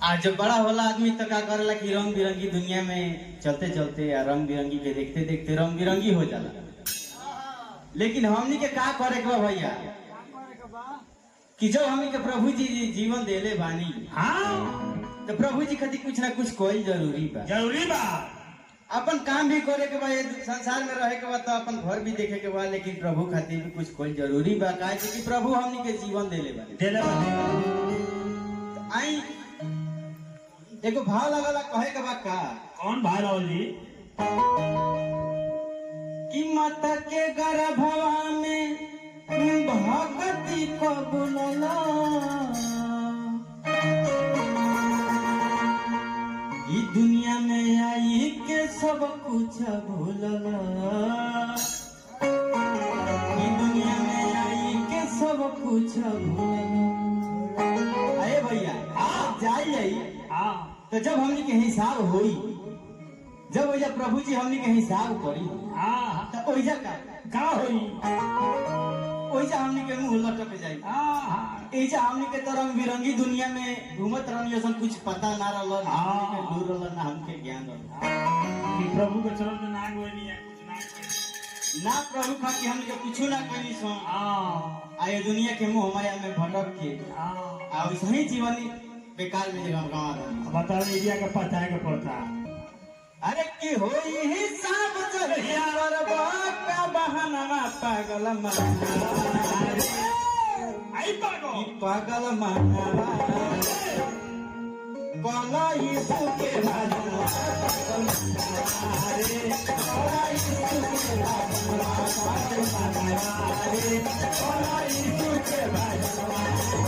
आज जब बड़ा होला आदमी तो का करेला कि रंग बिरंगी दुनिया में चलते चलते या रंग बिरंगी के देखते देखते रंग बिरंगी हो जाला। लेकिन हमनी के का करे के बा भैया कि जब हमनी के प्रभु जी जीवन देले बानी, हाँ तो प्रभु जी खातिर कुछ ना कुछ कोई जरूरी बा। जरूरी बा। अपन काम भी करे के बा, ये संसार में रहे के बा, तो अपन घर भी देखे के बा, लेकिन प्रभु खातिर भी कुछ कोई जरूरी बा। काहे कि प्रभु हमनी के जीवन देले बानी। देले बा। आई देखो भाव लगला कहे के बा का कौन भाई राहुल जी? कि माता के गर्भवा में भगती को बुलला, ई दुनिया में आई के सब कुछ भूलला, ई दुनिया में आई के सब कुछ भूलला। अरे भैया आप जाइए, हाँ तो जब हमनी के हिसाब होई, जब ओइजा प्रभु जी हमनी के हिसाब करी, हाँ तो ओइजा का होई? ओइजा हमनी के मुंह लटक जाई। हाँ एजा हमनी के तो रंग बिरंगी दुनिया में घूमत रहनी, ऐसा कुछ पता ना रहल, ना दूर रहल, ना हमके ज्ञान रहल। कि प्रभु के चरण में ना गोई नहीं है, कुछ ना कोई। ना प्रभु खा के हमनी के कुछ ना करी सो। हाँ आये दुनिया के मुंह माया में भटक के हाँ आ वैसे ही जीवन बेकार में जगह गंवा रहल। बताओ एरिया का पता है पड़ता। अरे की होई हिसाब जहिया का बहाना पागल आई पागो पागल माना कला यीशु के भजना रे, कला यीशु के भजना रे, कला यीशु के भजना।